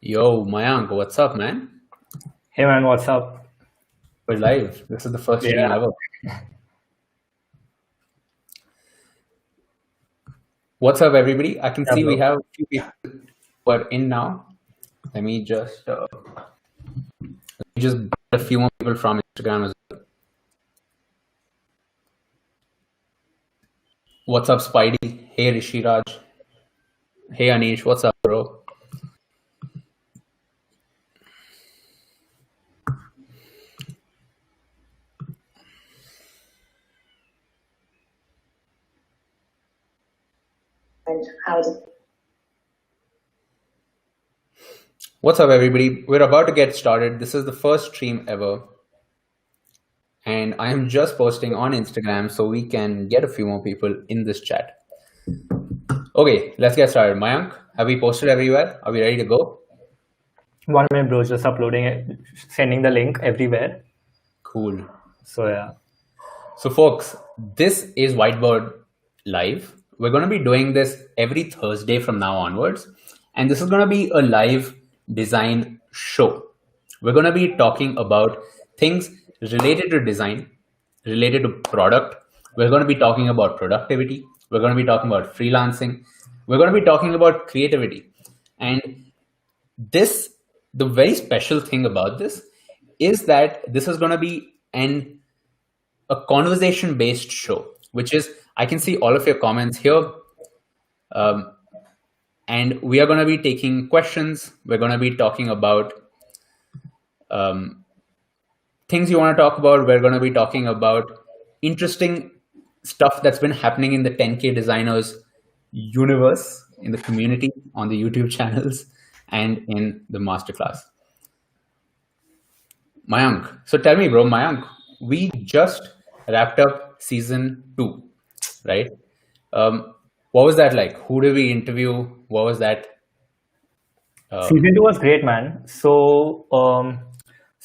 Yo, Mayank, what's up, man? Hey man, what's up? We're live. This is the first stream Yeah. ever. What's up, everybody? I can Yeah, see we bro. have a few people who are in now. Let me just get a few more people from Instagram as well. What's up, Spidey? Hey, Rishiraj. Hey, Anish. What's up, bro? What's up, everybody? We're about to get started. This is the first stream ever. And I am just posting on Instagram so we can get a few more people in this chat. Okay, let's get started. Mayank, have we posted everywhere? Are we ready to go? 1 minute, bro. Just uploading it, sending the link everywhere. Cool. So yeah. So folks, this is Whiteboard Live. We're going to be doing this every Thursday from now onwards. And this is going to be a live design show. We're going to be talking about things related to design, related to product. We're going to be talking about productivity. We're going to be talking about freelancing. We're going to be talking about creativity. And the very special thing about this is that this is going to be a conversation based show, which is, I can see all of your comments here. And we are going to be taking questions. We're going to be talking about things you want to talk about. We're going to be talking about interesting stuff that's been happening in the 10K designers universe, in the community, on the YouTube channels, and in the masterclass. Mayank, so tell me, bro, Mayank, we just wrapped up season 2, right? What was that like? Who did we interview? What was that? Season 2 was great, man.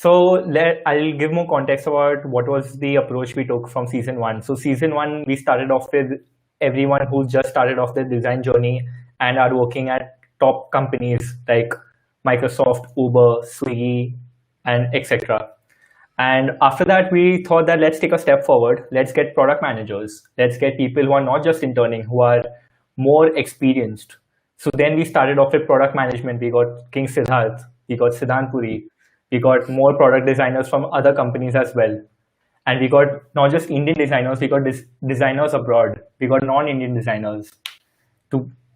I'll give more context about what was the approach we took from season 1. So season 1, we started off with everyone who just started off their design journey and are working at top companies like Microsoft, Uber, Swiggy, and etc. And after that, we thought that let's take a step forward. Let's get product managers. Let's get people who are not just interning, who are more experienced. So then we started off with product management. We got King Siddharth, we got Siddhant Puri, we got more product designers from other companies as well. And we got not just Indian designers, we got designers abroad. We got non-Indian designers.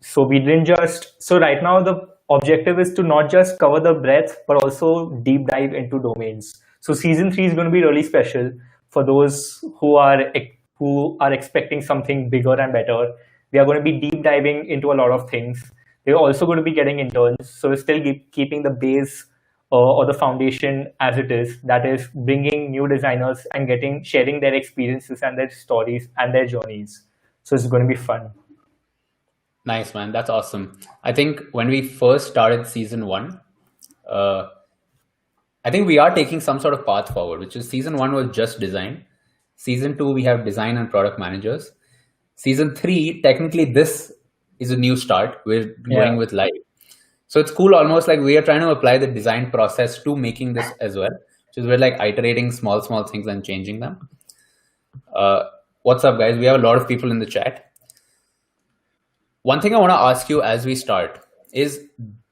So we didn't just, so right now the objective is to not just cover the breadth, but also deep dive into domains. So season 3 is going to be really special for those who are expecting something bigger and better. We are going to be deep diving into a lot of things. We're also going to be getting interns. So we're still keeping the base or the foundation as it is. That is bringing new designers and sharing their experiences and their stories and their journeys. So it's going to be fun. Nice, man. That's awesome. I think when we first started season 1, I think we are taking some sort of path forward, which is season 1 was just design. Season 2, we have design and product managers. Season 3, technically this is a new start. We're going with live. So it's cool, almost like we are trying to apply the design process to making this as well, which is we're like iterating small things and changing them. What's up, guys? We have a lot of people in the chat. One thing I want to ask you as we start is,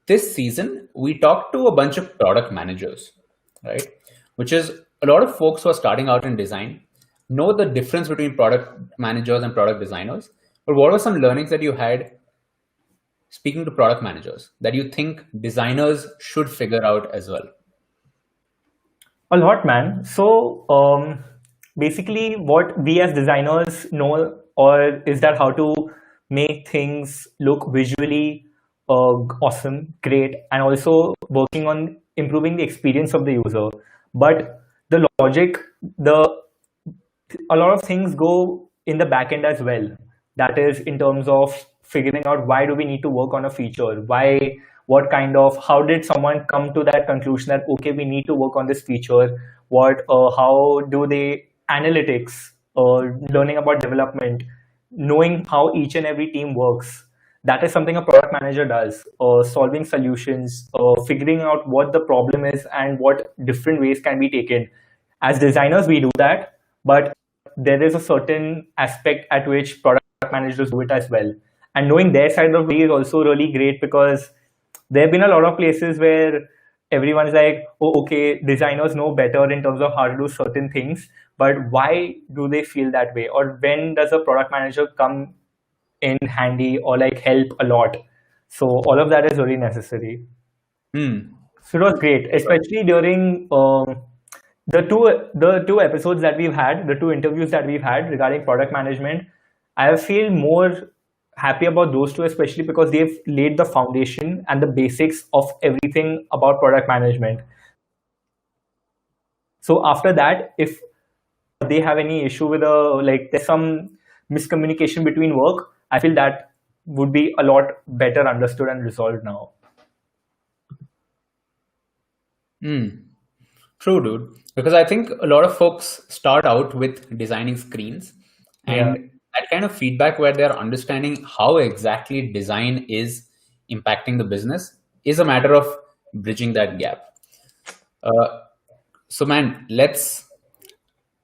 this season, we talked to a bunch of product managers, right? Which is a lot of folks who are starting out in design know the difference between product managers and product designers. But what were some learnings that you had speaking to product managers that you think designers should figure out as well? A lot, man. So basically what we as designers know is that how to make things look visually awesome, great, and also working on improving the experience of the user. But the logic, a lot of things go in the back end as well. That is in terms of figuring out why do we need to work on a feature, how did someone come to that conclusion that, okay, we need to work on this feature, how do they analytics, learning about development, knowing how each and every team works. that is something a product manager does, solving solutions, figuring out what the problem is and what different ways can be taken. As designers, we do that, but there is a certain aspect at which product managers do it as well. And knowing their side of the is also really great, because there have been a lot of places where everyone's like, oh, okay, designers know better in terms of how to do certain things, but why do they feel that way? Or when does a product manager come in handy or like help a lot? So all of that is really necessary. So it was great, especially during the two episodes that we've had, the two interviews that we've had regarding product management. I feel more happy about those two, especially because they've laid the foundation and the basics of everything about product management. So after that, if they have any issue with like there's some miscommunication between work, I feel that would be a lot better understood and resolved now. True, dude. Because I think a lot of folks start out with designing screens, and that kind of feedback where they're understanding how exactly design is impacting the business is a matter of bridging that gap. So man,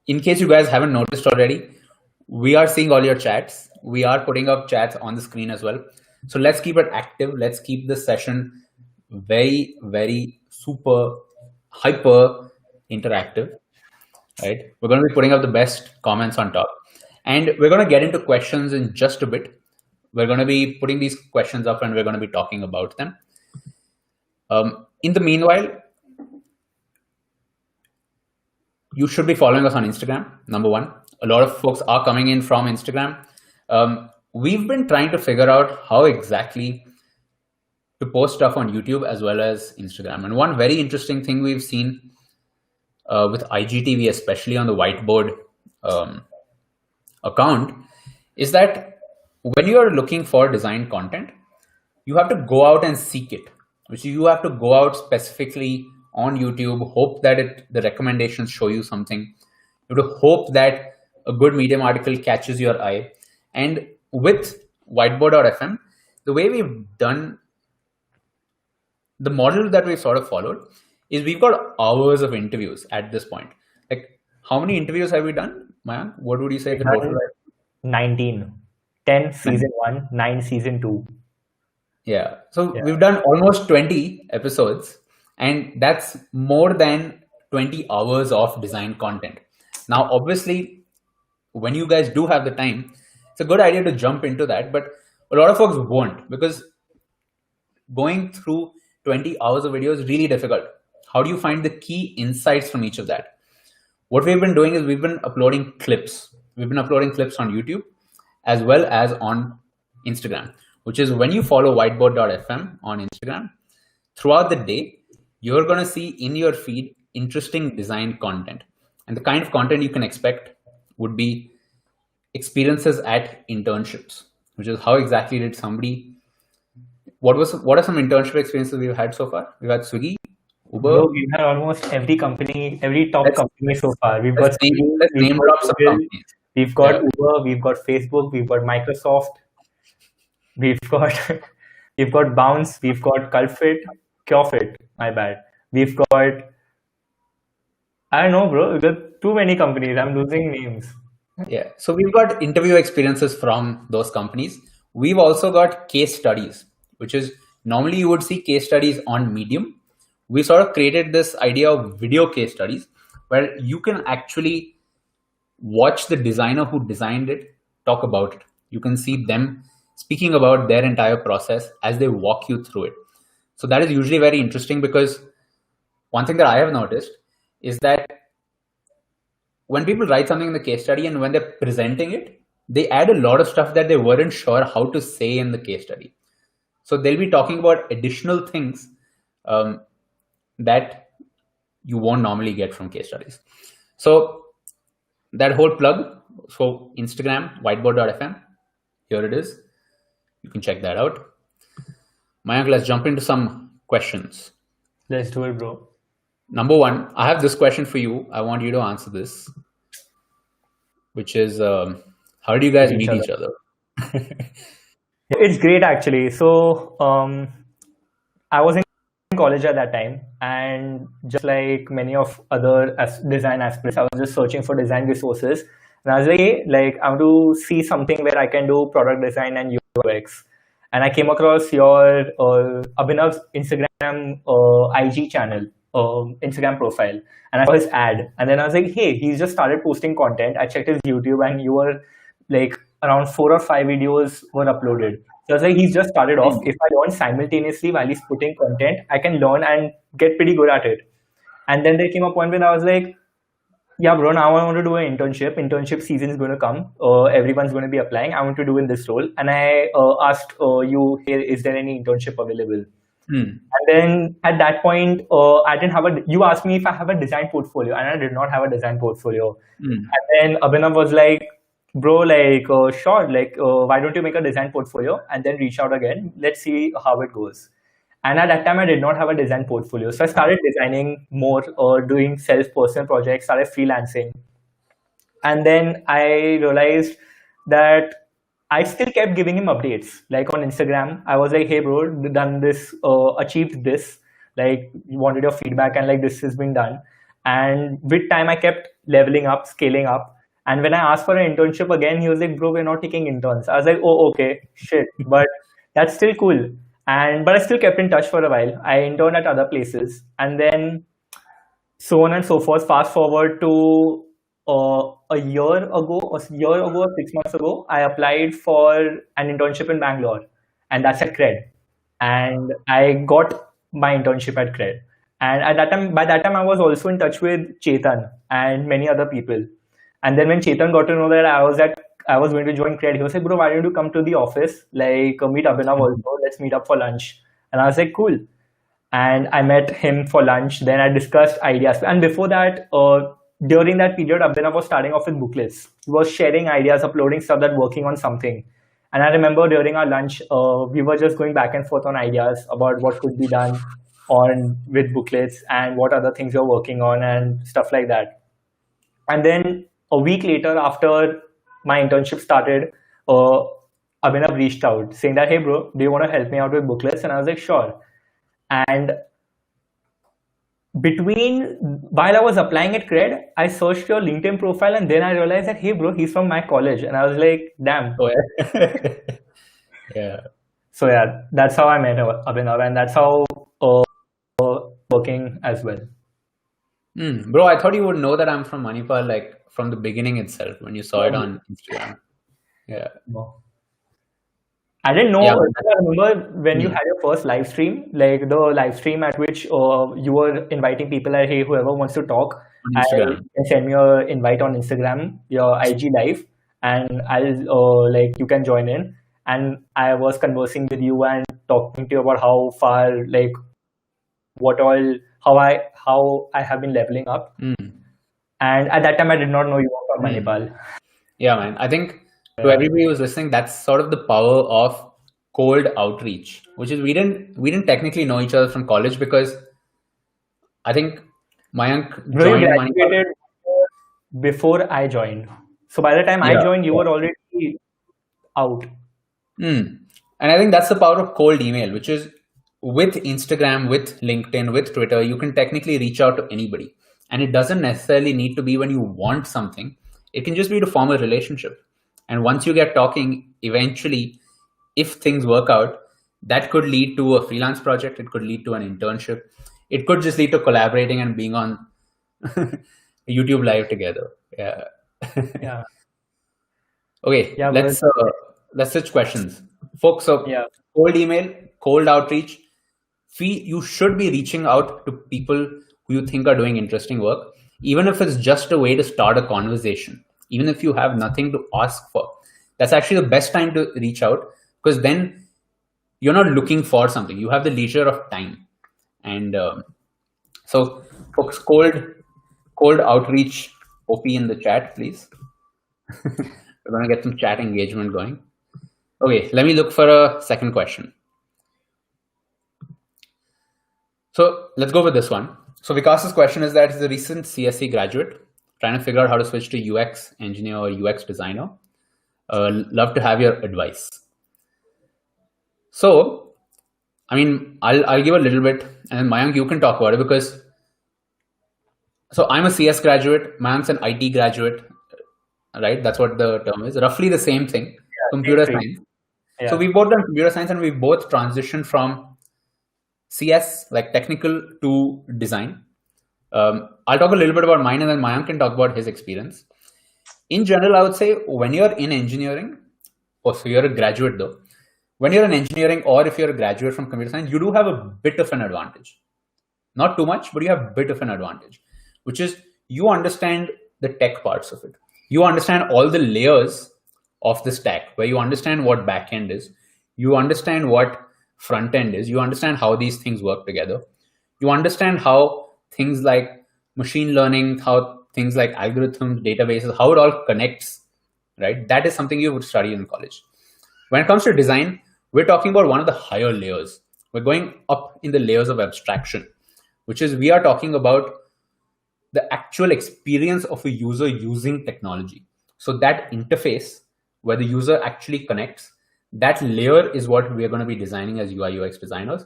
in case you guys haven't noticed already, we are seeing all your chats. We are putting up chats on the screen as well. So let's keep it active. Let's keep this session very, very super hyper interactive, right? We're going to be putting up the best comments on top, and we're going to get into questions in just a bit. We're going to be putting these questions up and we're going to be talking about them. In the meanwhile, you should be following us on Instagram, number one. A lot of folks are coming in from Instagram. We've been trying to figure out how exactly to post stuff on YouTube as well as Instagram. And one very interesting thing we've seen with IGTV, especially on the Whiteboard account, is that when you are looking for design content, you have to go out and seek it, which you have to go out specifically on YouTube, hope that the recommendations show you something. You have to hope that a good Medium article catches your eye. And with Whiteboard.fm, the way we've done, the model that we've sort of followed is we've got hours of interviews at this point. Like, how many interviews have we done, Mayank? What would you say? 19. 10 season 1, 9 season 2. Yeah. So we've done almost 20 episodes, and that's more than 20 hours of design content. Now, obviously, when you guys do have the time, it's a good idea to jump into that, but a lot of folks won't, because going through 20 hours of video is really difficult. How do you find the key insights from each of that? What we've been doing is we've been uploading clips. We've been uploading clips on YouTube as well as on Instagram, which is when you follow whiteboard.fm on Instagram, throughout the day, you're going to see in your feed interesting design content. And the kind of content you can expect would be experiences at internships, which is how exactly did somebody, what are some internship experiences we've had so far? We've had Swiggy, Uber. Bro, we've had almost every company, every top company so far. We've got name drop some companies. We've got Uber, we've got Facebook, we've got Microsoft, we've got Bounce, we've got Curefit, my bad. We've got, I don't know, bro, we've got too many companies. I'm losing names. Yeah, so we've got interview experiences from those companies. We've also got case studies, which is normally you would see case studies on Medium. We sort of created this idea of video case studies where you can actually watch the designer who designed it talk about it. You can see them speaking about their entire process as they walk you through it. So that is usually very interesting, because one thing that I have noticed is that when people write something in the case study and when they're presenting it, they add a lot of stuff that they weren't sure how to say in the case study. So they'll be talking about additional things that you won't normally get from case studies. So that whole plug, so Instagram, whiteboard.fm, here it is. You can check that out. Mayank, let's jump into some questions. Let's do it, bro. Number one, I have this question for you. I want you to answer this, which is, how do you guys meet each other? It's great actually. So I was in college at that time, and just like many of other design aspirants, I was just searching for design resources. And I was like, hey, like I want to see something where I can do product design and UX. And I came across your Abhinav's Instagram IG channel, Instagram profile, and I saw his ad. And then I was like, hey, he's just started posting content. I checked his YouTube, and you were like around 4 or 5 videos were uploaded. So I was like, he's just started off. If I learn simultaneously while he's putting content, I can learn and get pretty good at it. And then there came a point when I was like, yeah, bro, now I want to do an internship. Internship season is going to come. Everyone's going to be applying. I want to do in this role. And I asked you, hey, is there any internship available? And then at that point, I didn't have you asked me if I have a design portfolio, and I did not have a design portfolio. And then Abhinav was like, bro, like, sure, like, why don't you make a design portfolio and then reach out again? Let's see how it goes. And at that time, I did not have a design portfolio. So I started designing more, doing personal projects, started freelancing. And then I realized that I still kept giving him updates. Like on Instagram, I was like, hey, bro, done this, achieved this. Like, you wanted your feedback, and like, this has been done. And with time, I kept leveling up, scaling up. And when I asked for an internship again, he was like, bro, we're not taking interns. I was like, oh, okay, shit. But that's still cool. But I still kept in touch for a while. I interned at other places. And then so on and so forth. Fast forward to a year ago or 6 months ago, I applied for an internship in Bangalore. And that's at CRED. And I got my internship at CRED. And at that time, by that time, I was also in touch with Chetan and many other people. And then when Chetan got to know that I was going to join CRED, he was like, bro, why don't you come to the office? Like, meet Abhinav also. Let's meet up for lunch. And I was like, cool. And I met him for lunch. Then I discussed ideas. And before that, during that period, Abhinav was starting off with booklets. He was sharing ideas, uploading stuff, that working on something. And I remember during our lunch, we were just going back and forth on ideas about what could be done with booklets and what other things you're working on and stuff like that. And then a week later, after my internship started, Abhinav reached out saying that, hey, bro, do you want to help me out with booklets? And I was like, sure. And while I was applying at CRED, I searched your LinkedIn profile, and then I realized that, hey, bro, he's from my college. And I was like, damn. Oh, yeah. Yeah. So yeah, that's how I met Abhinav, and that's how working as well. Bro, I thought you would know that I'm from Manipal, like from the beginning itself, when you saw it on Instagram. Yeah. I didn't know. Yeah. I remember when you had your first live stream, like the live stream at which you were inviting people, like, hey, whoever wants to talk, and send me your invite on Instagram, your IG live, and I'll like, you can join in. And I was conversing with you and talking to you about how far, like, how I have been leveling up. And at that time, I did not know you were from Manipal. Yeah, man. I think to everybody who's listening, that's sort of the power of cold outreach, which is we didn't technically know each other from college, because I think Mayank joined graduated before I joined. So by the time I joined, you were already out. And I think that's the power of cold email, which is with Instagram, with LinkedIn, with Twitter, you can technically reach out to anybody. And it doesn't necessarily need to be when you want something. It can just be to form a relationship. And once you get talking, eventually, if things work out, that could lead to a freelance project. It could lead to an internship. It could just lead to collaborating and being on YouTube live together. Yeah. Yeah. Okay. Yeah, let's switch questions, folks. So cold email, cold outreach. You should be reaching out to people who you think are doing interesting work, even if it's just a way to start a conversation. Even if you have nothing to ask for, that's actually the best time to reach out, because then you're not looking for something. You have the leisure of time. And so folks, cold outreach OP in the chat, please. We're going to get some chat engagement going. Okay, let me look for a second question. So let's go with this one. So Vikas's question is that he's a recent CSE graduate trying to figure out how to switch to UX engineer or UX designer. Love to have your advice. So, I mean, I'll give a little bit, and then Mayank, you can talk about it, because so I'm a CS graduate, Mayank's an IT graduate, right? That's what the term is. Roughly the same thing, computer same science. thing. So we both done computer science, and we both transitioned from CS, like technical, to design. I'll talk a little bit about mine, and then Mayank can talk about his experience. In general, I would say when you're in engineering, or so you're a graduate though, when you're in engineering, or if you're a graduate from computer science, you do have a bit of an advantage. Not too much, but you have a bit of an advantage, which is you understand the tech parts of it. You understand all the layers of the stack, where you understand what backend is, you understand what front end is, you understand how these things work together, you understand how things like machine learning, how things like algorithms, databases, how it all connects, right? That is something you would study in college. When it comes to design, we're talking about one of the higher layers. We're going up in the layers of abstraction, which is we are talking about the actual experience of a user using technology. So that interface where the user actually connects, that layer is what we are going to be designing as UI UX designers.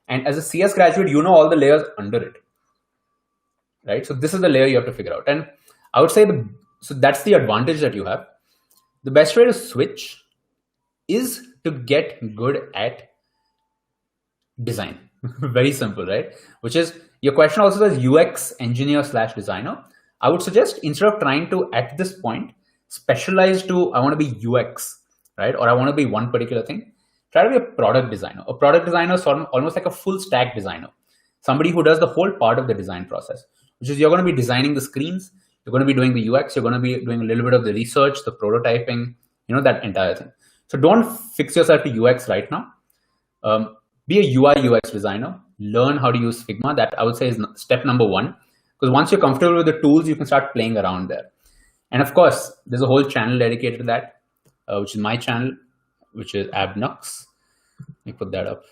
And as a CS graduate, you know all the layers under it, right? So this is the layer you have to figure out. And I would say so that's the advantage that you have. The best way to switch is to get good at design. Very simple, right? Which is, your question also says UX engineer / designer. I would suggest, instead of trying to, at this point, specialize to, I want to be UX, right? Or I want to be one particular thing. Try to be a product designer. A product designer is sort of almost like a full stack designer. Somebody who does the whole part of the design process, which is you're going to be designing the screens, you're going to be doing the UX, you're going to be doing a little bit of the research, the prototyping, that entire thing. So don't fix yourself to UX right now. Be a UI UX designer. Learn how to use Figma. That I would say is step number one. Because once you're comfortable with the tools, you can start playing around there. And of course, there's a whole channel dedicated to that, which is my channel, which is ABNUX. Let me put that up.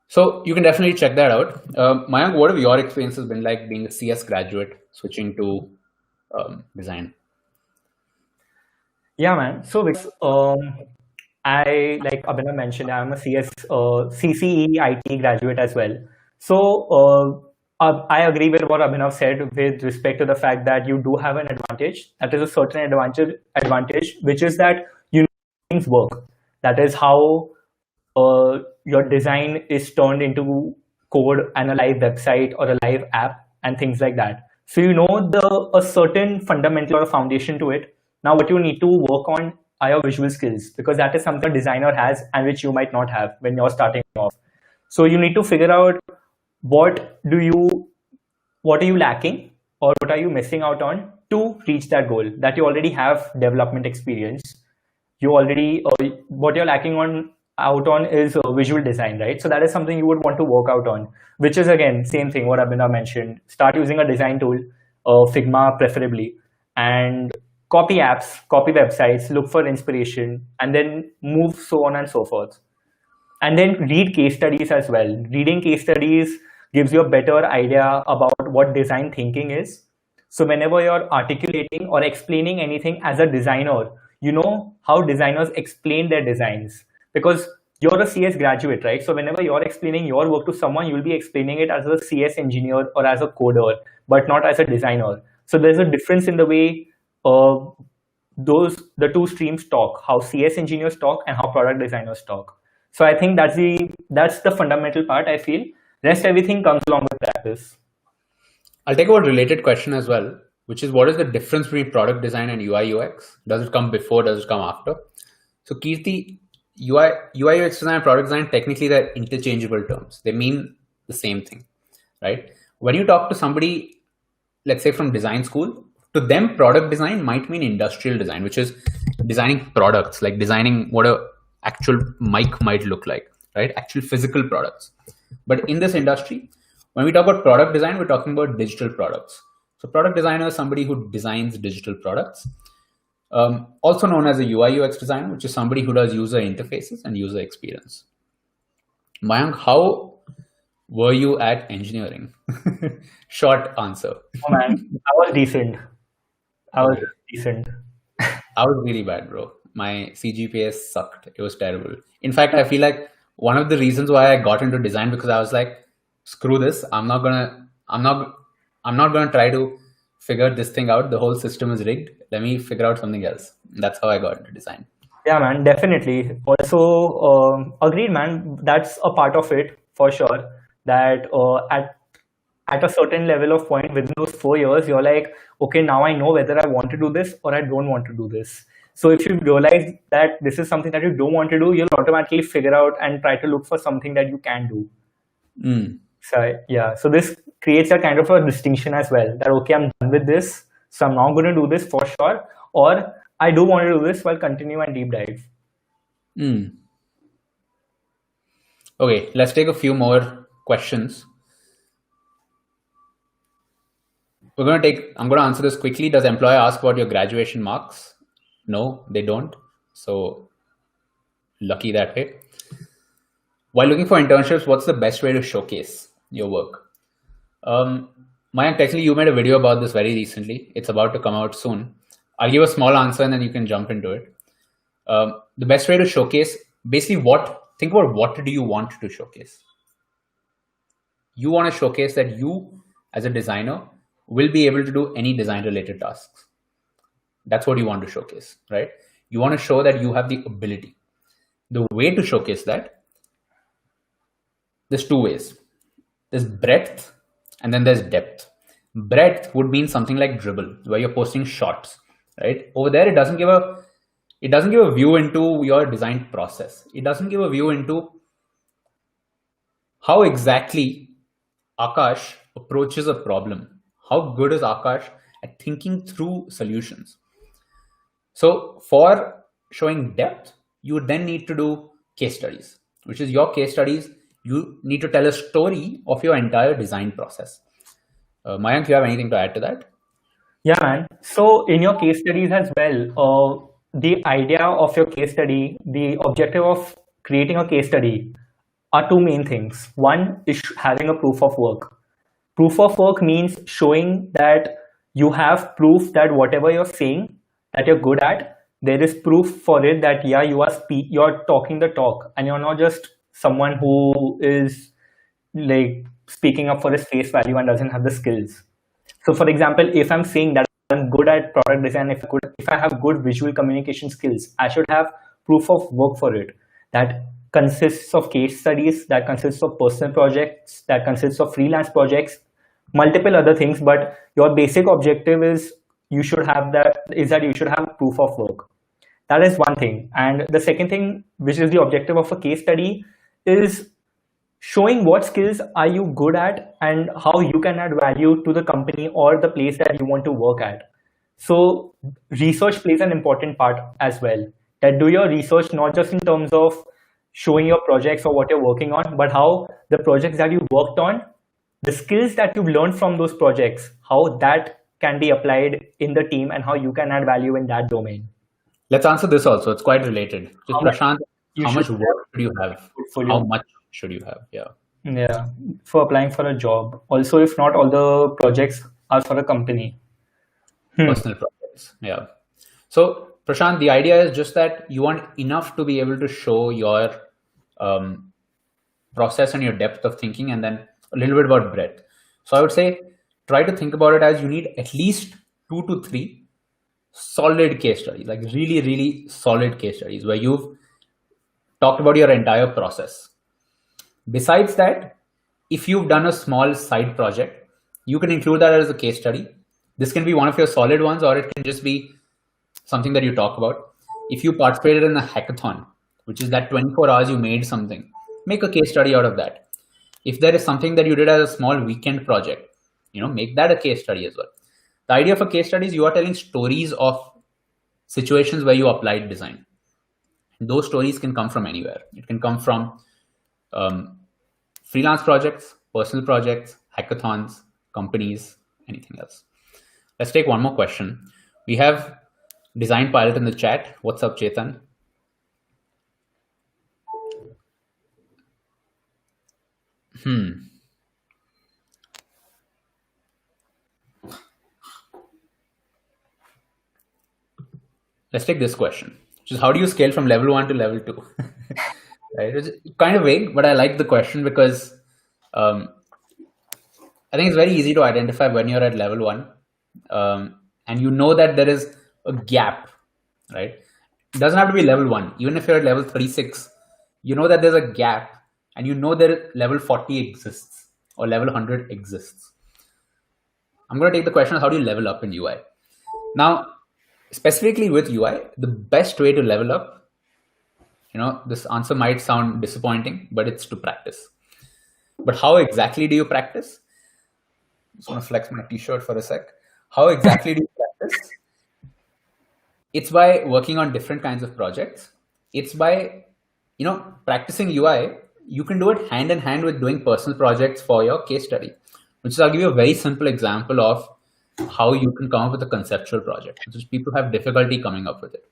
So you can definitely check that out. Mayank, what have your experiences been like being a CS graduate, switching to design? Yeah, man. So I, like Abhinav mentioned, I'm a CCE IT graduate as well. So I agree with what Abhinav said with respect to the fact that you do have an advantage. That is a certain advantage, which is that you know things work. That is how your design is turned into code and a live website or a live app and things like that. So you know a certain fundamental or foundation to it. Now what you need to work on are your visual skills, because that is something a designer has and which you might not have when you're starting off. So you need to figure out what are you lacking or what are you missing out on to reach that goal. That you already have development experience. You already what you're lacking out on is visual design, right? So that is something you would want to work out on, which is again same thing what Abhinav mentioned. Start using a design tool, Figma preferably, and copy apps, copy websites, look for inspiration, and then move so on and so forth. And then read case studies as well. Reading case studies gives you a better idea about what design thinking is. So whenever you're articulating or explaining anything as a designer, you know how designers explain their designs, because you're a CS graduate, right? So whenever you're explaining your work to someone, you'll be explaining it as a CS engineer or as a coder, but not as a designer. So there's a difference in the way the two streams talk, how CS engineers talk and how product designers talk. So I think that's the fundamental part, I feel. Rest everything comes along with practice. I'll take a related question as well, which is, what is the difference between product design and UI UX? Does it come before? Does it come after? So Kirti, UI UX design and product design, technically they're interchangeable terms. They mean the same thing, right? When you talk to somebody, let's say from design school, to them product design might mean industrial design, which is designing products, like designing what a actual mic might look like, right? Actual physical products. But in this industry, when we talk about product design, we're talking about digital products. So product designer is somebody who designs digital products. Also known as a UI UX designer, which is somebody who does user interfaces and user experience. Mayank, how were you at engineering? Short answer. Oh man, I was decent. I was I was really bad, bro. my CGPA sucked. It was terrible. In fact, I feel like one of the reasons why I got into design, because I was like, screw this. I'm not gonna try to figure this thing out. The whole system is rigged. Let me figure out something else. That's how I got into design. Yeah, man, definitely. Also, agreed, man. That's a part of it for sure. That at a certain level of point within those 4 years, you're like, okay, now I know whether I want to do this or I don't want to do this. So if you realize that this is something that you don't want to do, you'll automatically figure out and try to look for something that you can do. So yeah, so this creates a kind of a distinction as well, that okay, I'm done with this, so I'm now going to do this for sure, or I do want to do this while continue and deep dive. Okay, let's take a few more questions. I'm going to answer this quickly. Does employer ask about your graduation marks? No, they don't. So lucky that way. While looking for internships, what's the best way to showcase your work? Mayank, technically you made a video about this very recently. It's about to come out soon. I'll give a small answer and then you can jump into it. The best way to showcase, basically think about what do you want to showcase? You want to showcase that you as a designer will be able to do any design related tasks. That's what you want to showcase, right? You want to show that you have the ability. The way to showcase that, there's two ways. There's breadth and then there's depth. Breadth would mean something like dribble, where you're posting shots, right? Over there, it doesn't give a view into your design process. It doesn't give a view into how exactly Akash approaches a problem. How good is Akash at thinking through solutions? So for showing depth, you would then need to do case studies, which is your case studies. You need to tell a story of your entire design process. Mayank, you have anything to add to that? Yeah, man. So in your case studies as well, the idea of your case study, the objective of creating a case study are two main things. One is having a proof of work. Proof of work means showing that you have proof that whatever you're saying that you're good at, there is proof for it that yeah, you're talking the talk and you're not just someone who is like speaking up for his face value and doesn't have the skills. So for example, if I'm saying that I'm good at product design, if I have good visual communication skills, I should have proof of work for it. That consists of case studies, that consists of personal projects, that consists of freelance projects, multiple other things, but your basic objective is you should have proof of work. That is one thing. And the second thing, which is the objective of a case study, is showing what skills are you good at and how you can add value to the company or the place that you want to work at. So research plays an important part as well. That do your research not just in terms of showing your projects or what you're working on, but how the projects that you worked on, the skills that you've learned from those projects, how that can be applied in the team and how you can add value in that domain. Let's answer this also. It's quite related. Just Prashant, how much work should you have? How much should you have? Yeah, for applying for a job. Also, if not all the projects are for a company. Personal projects. Yeah. So Prashant, the idea is just that you want enough to be able to show your process and your depth of thinking, and then a little bit about breadth. So I would say try to think about it as you need at least 2 to 3 solid case studies, like really, really solid case studies where you've talked about your entire process. Besides that, if you've done a small side project, you can include that as a case study. This can be one of your solid ones, or it can just be something that you talk about. If you participated in a hackathon, which is that 24 hours you made something, make a case study out of that. If there is something that you did as a small weekend project, make that a case study as well. The idea of a case study is you are telling stories of situations where you applied design. And those stories can come from anywhere. It can come from freelance projects, personal projects, hackathons, companies, anything else. Let's take one more question. We have Design Pilot in the chat. What's up, Chetan? Let's take this question. which is how do you scale from level 1 to level 2? Right? It's kind of vague, but I like the question because I think it's very easy to identify when you're at level 1, and you know that there is a gap, right? It doesn't have to be level 1. Even if you're at level 36, you know that there's a gap, and you know that level 40 exists or level 100 exists. I'm going to take the question of how do you level up in UI. Now, specifically with UI, the best way to level up, this answer might sound disappointing, but it's to practice. But how exactly do you practice? I just want to flex my t-shirt for a sec. How exactly do you practice? It's by working on different kinds of projects. It's by, practicing UI. You can do it hand in hand with doing personal projects for your case study, which is, I'll give you a very simple example of how you can come up with a conceptual project, which is people have difficulty coming up with it.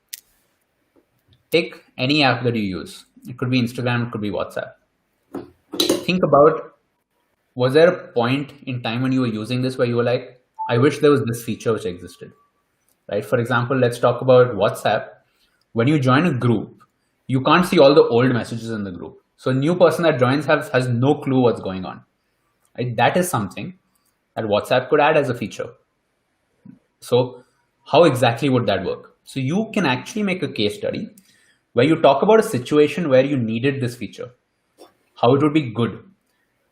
Take any app that you use. It could be Instagram, it could be WhatsApp. Think about, was there a point in time when you were using this where you were like, I wish there was this feature which existed, right? For example, let's talk about WhatsApp. When you join a group, you can't see all the old messages in the group. So a new person that joins has no clue what's going on, right? That is something that WhatsApp could add as a feature. So how exactly would that work? So you can actually make a case study where you talk about a situation where you needed this feature, how it would be good.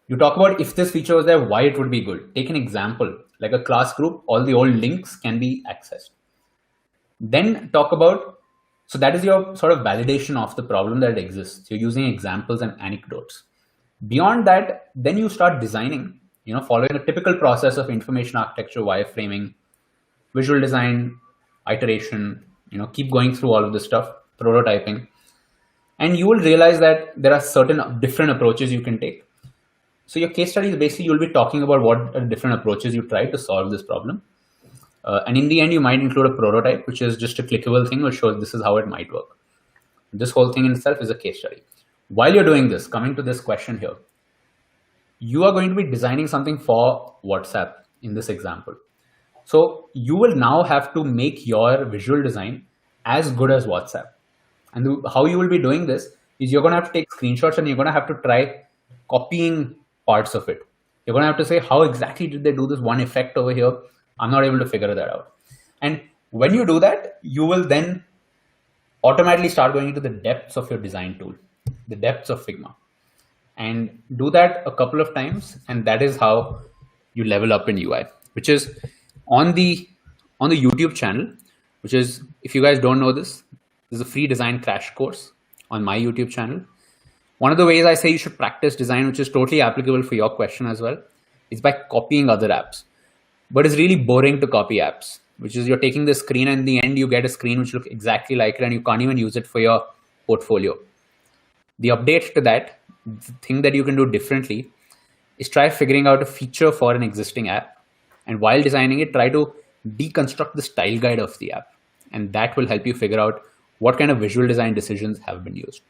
You talk about if this feature was there, why it would be good. Take an example, like a class group, all the old links can be accessed. Then talk about, so that is your sort of validation of the problem that exists. You're using examples and anecdotes. Beyond that, then you start designing, following a typical process of information architecture, wireframing, visual design, iteration, keep going through all of this stuff, prototyping. And you will realize that there are certain different approaches you can take. So your case study is basically, you'll be talking about what are different approaches you try to solve this problem. And in the end, you might include a prototype, which is just a clickable thing which shows this is how it might work. This whole thing in itself is a case study. While you're doing this, coming to this question here, you are going to be designing something for WhatsApp in this example. So you will now have to make your visual design as good as WhatsApp. And how you will be doing this is you're going to have to take screenshots and you're going to have to try copying parts of it. You're going to have to say, how exactly did they do this one effect over here? I'm not able to figure that out. And when you do that, you will then automatically start going into the depths of your design tool, the depths of Figma, and do that a couple of times. And that is how you level up in UI, which is on the YouTube channel, which is, if you guys don't know this, is a free design crash course on my YouTube channel. One of the ways I say you should practice design, which is totally applicable for your question as well, is by copying other apps. But it's really boring to copy apps, which is you're taking the screen and in the end you get a screen which looks exactly like it and you can't even use it for your portfolio. The update to that, the thing that you can do differently, is try figuring out a feature for an existing app. And while designing it, try to deconstruct the style guide of the app. And that will help you figure out what kind of visual design decisions have been used.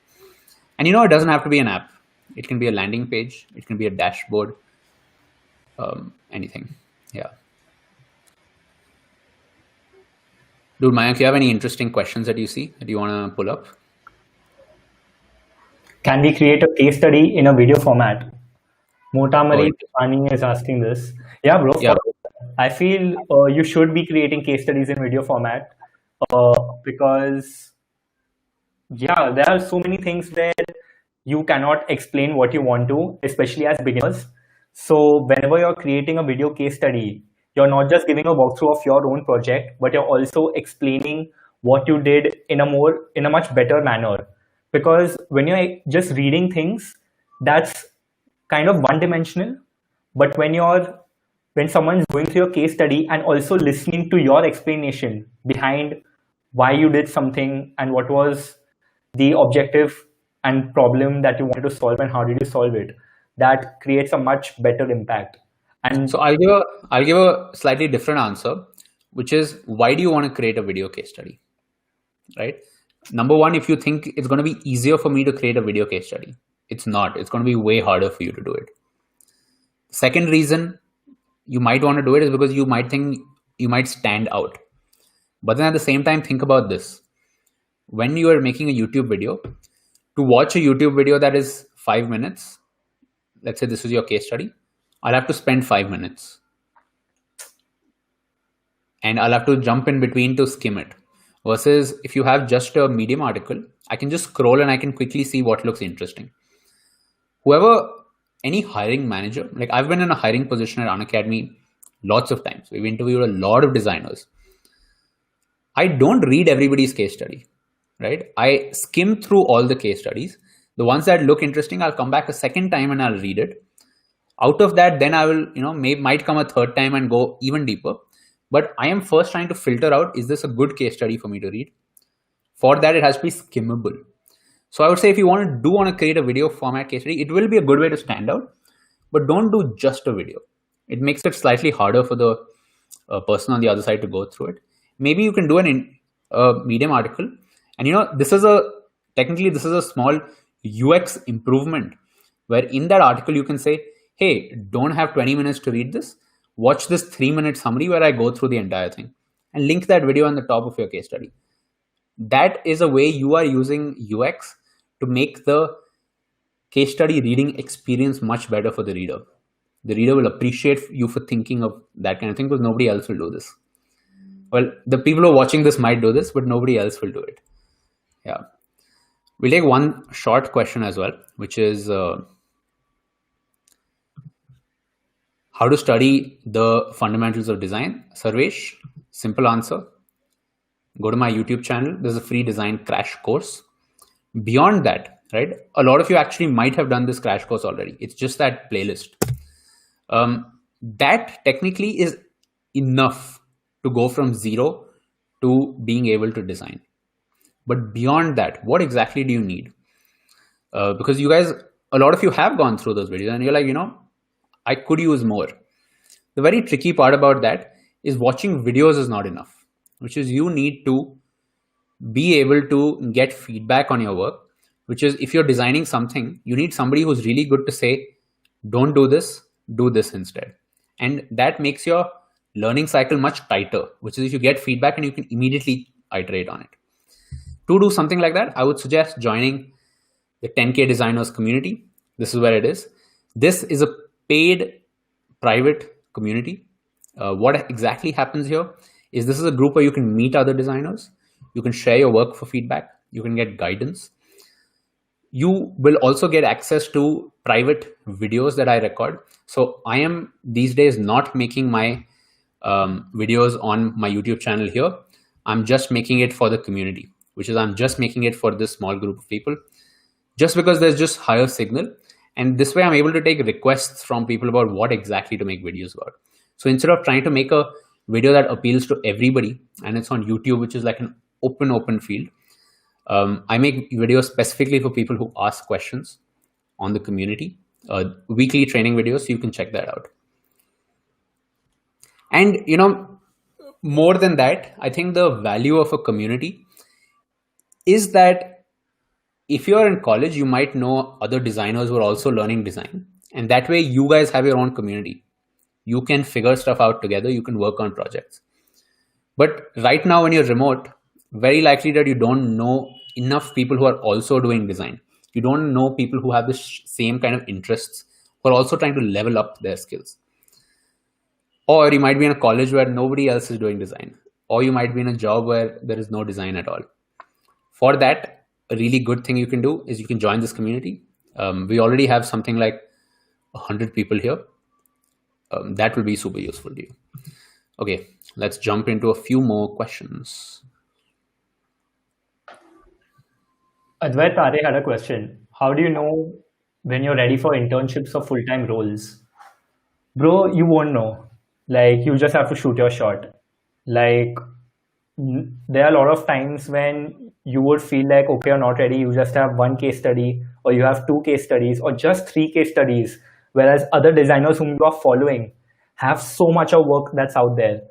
And it doesn't have to be an app. It can be a landing page. It can be a dashboard, anything. Yeah. Dude, Mayank, you have any interesting questions that you see that you want to pull up? Can we create a case study in a video format? Motamari Pani is asking this. Yeah, bro. Yeah. I feel you should be creating case studies in video format because, yeah, there are so many things where you cannot explain what you want to, especially as beginners. So whenever you're creating a video case study, you're not just giving a walkthrough of your own project, but you're also explaining what you did in a much better manner. Because when you're just reading things, that's kind of one-dimensional. But when someone's going through your case study and also listening to your explanation behind why you did something and what was the objective and problem that you wanted to solve and how did you solve it, that creates a much better impact. And so I'll give a slightly different answer, which is, why do you want to create a video case study, right? Number one, if you think it's going to be easier for me to create a video case study, it's not. It's going to be way harder for you to do it. Second reason you might want to do it is because you might think you might stand out. But then at the same time, think about this. when you are making a YouTube video, to watch a YouTube video that is 5 minutes, let's say this is your case study, I'll have to spend 5 minutes. And I'll have to jump in between to skim it. Versus if you have just a Medium article, I can just scroll and I can quickly see what looks interesting. Any hiring manager, like I've been in a hiring position at Unacademy lots of times. We've interviewed a lot of designers. I don't read everybody's case study, right? I skim through all the case studies. The ones that look interesting, I'll come back a second time and I'll read it. Out of that, then I will, might come a third time and go even deeper. But I am first trying to filter out, is this a good case study for me to read? For that, it has to be skimmable. So I would say if you want to create a video format case study, it will be a good way to stand out, but don't do just a video. It makes it slightly harder for the person on the other side to go through it. Maybe you can do a Medium article, and this is a small UX improvement where in that article you can say, hey, don't have 20 minutes to read this. Watch this 3-minute summary where I go through the entire thing, and link that video on the top of your case study. That is a way you are using UX to make the case study reading experience much better for the reader. The reader will appreciate you for thinking of that kind of thing because nobody else will do this. Well, the people who are watching this might do this, but nobody else will do it. Yeah. We'll take one short question as well, which is how to study the fundamentals of design. Sarvesh, simple answer. Go to my YouTube channel. There's a free design crash course. Beyond that, right? A lot of you actually might have done this crash course already. It's just that playlist. That technically is enough to go from zero to being able to design. But beyond that, what exactly do you need? Because you guys, a lot of you have gone through those videos and you're like, I could use more. The very tricky part about that is watching videos is not enough, which is you need to be able to get feedback on your work, which is if you're designing something, you need somebody who's really good to say, don't do this, do this instead. And that makes your learning cycle much tighter, which is if you get feedback and you can immediately iterate on it. To do something like that, I would suggest joining the 10K designers community. This is where it is. This is a paid private community. What exactly happens here is this is a group where you can meet other designers. You can share your work for feedback. You can get guidance. You will also get access to private videos that I record. So I am these days not making my videos on my YouTube channel here. I'm just making it for the community, which is I'm just making it for this small group of people, just because there's just higher signal. And this way I'm able to take requests from people about what exactly to make videos about. So instead of trying to make a video that appeals to everybody and it's on YouTube, which is like an open field, I make videos specifically for people who ask questions on the community, weekly training videos. So you can check that out. And, more than that, I think the value of a community is that if you're in college, you might know other designers who are also learning design. And that way you guys have your own community. You can figure stuff out together. You can work on projects. But right now when you're remote, very likely that you don't know enough people who are also doing design. You don't know people who have the same kind of interests, who are also trying to level up their skills. Or you might be in a college where nobody else is doing design. Or you might be in a job where there is no design at all. For that, a really good thing you can do is you can join this community. We already have something like 100 people here. That will be super useful to you. Okay, let's jump into a few more questions. Advait Tare had a question. How do you know when you're ready for internships or full-time roles? Bro, you won't know. Like, you just have to shoot your shot. Like, there are a lot of times when you would feel like, okay, you're not ready. You just have one case study, or you have 2 case studies, or just 3 case studies. Whereas other designers whom you are following have so much of work that's out there.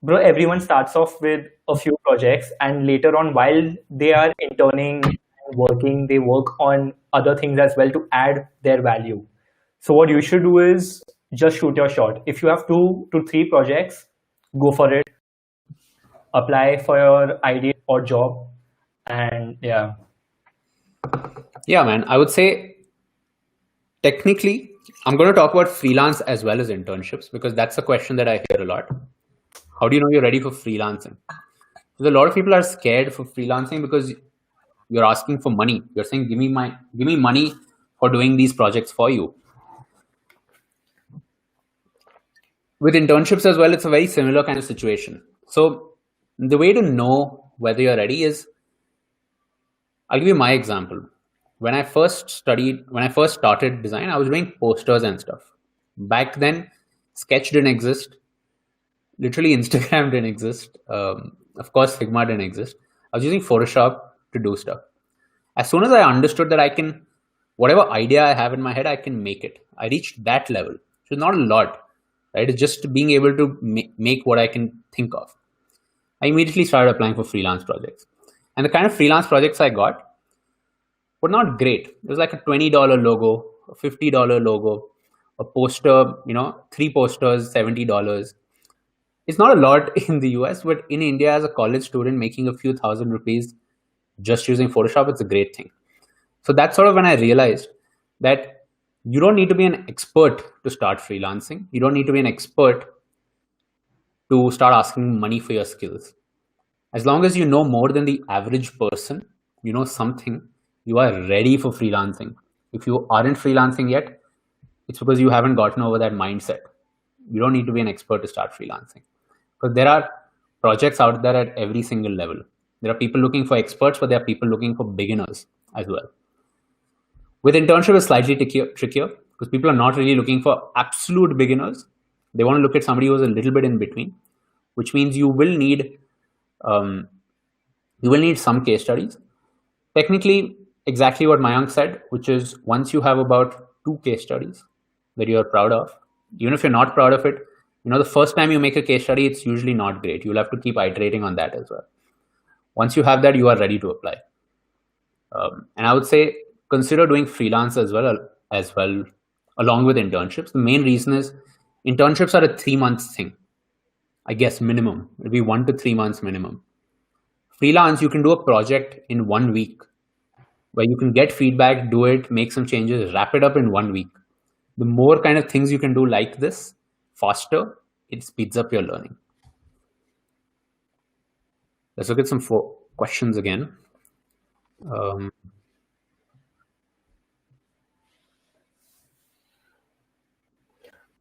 Bro, everyone starts off with a few projects, and later on, while they are interning and working, they work on other things as well to add their value. So what you should do is just shoot your shot. If you have 2 to 3 projects, go for it. Apply for your idea or job And yeah. Yeah, man. I would say technically, I'm going to talk about freelance as well as internships because that's a question that I hear a lot. How do you know you're ready for freelancing? Because a lot of people are scared for freelancing because you're asking for money. You're saying, give me money for doing these projects for you. With internships as well, it's a very similar kind of situation. So the way to know whether you're ready is, I'll give you my example. When I first started design, I was doing posters and stuff. Back then, Sketch didn't exist. Literally, Instagram didn't exist. Of course, Figma didn't exist. I was using Photoshop to do stuff. As soon as I understood that I can, whatever idea I have in my head, I can make it. I reached that level. So it's not a lot, right? It's just being able to make what I can think of. I immediately started applying for freelance projects. And the kind of freelance projects I got were not great. It was like a $20 logo, a $50 logo, a poster, 3 posters, $70. It's not a lot in the US, but in India, as a college student making a few thousand rupees just using Photoshop, it's a great thing. So that's sort of when I realized that you don't need to be an expert to start freelancing. You don't need to be an expert to start asking money for your skills. As long as you know more than the average person, you know something, you are ready for freelancing. If you aren't freelancing yet, it's because you haven't gotten over that mindset. You don't need to be an expert to start freelancing. Because there are projects out there at every single level. There are people looking for experts, but there are people looking for beginners as well. With internship, it's slightly trickier because people are not really looking for absolute beginners. They want to look at somebody who's a little bit in between, which means you will need some case studies. Technically, exactly what Mayank said, which is once you have about 2 case studies that you're proud of, even if you're not proud of it, the first time you make a case study, it's usually not great. You'll have to keep iterating on that as well. Once you have that, you are ready to apply. And I would say consider doing freelance as well, along with internships. The main reason is internships are a 3 months thing. I guess minimum. It'll be 1 to 3 months minimum. Freelance, you can do a project in 1 week where you can get feedback, do it, make some changes, wrap it up in 1 week. The more kind of things you can do like this faster, it speeds up your learning. Let's look at some questions again.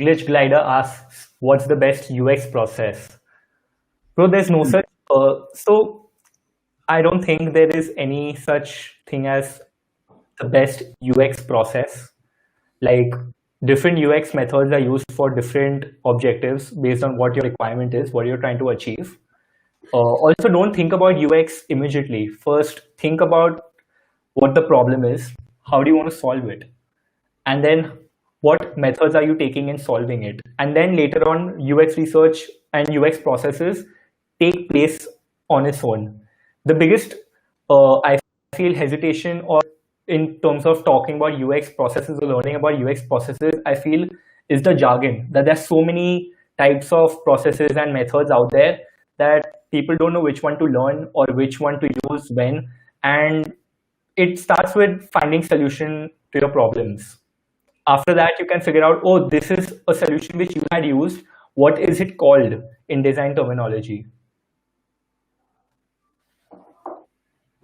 Glitch Glider asks, what's the best UX process? So there's no such, so I don't think there is any such thing as the best UX process. Like different UX methods are used for different objectives based on what your requirement is, what you're trying to achieve. Also, don't think about UX immediately. First, think about what the problem is, how do you want to solve it, and then what methods are you taking in solving it. And then later on, UX research and UX processes take place on its own. The biggest, I feel, hesitation or in terms of talking about UX processes or learning about UX processes, I feel is the jargon, that there's so many types of processes and methods out there that people don't know which one to learn or which one to use when. And it starts with finding solution to your problems. After that, you can figure out, oh, this is a solution which you had used. What is it called in design terminology?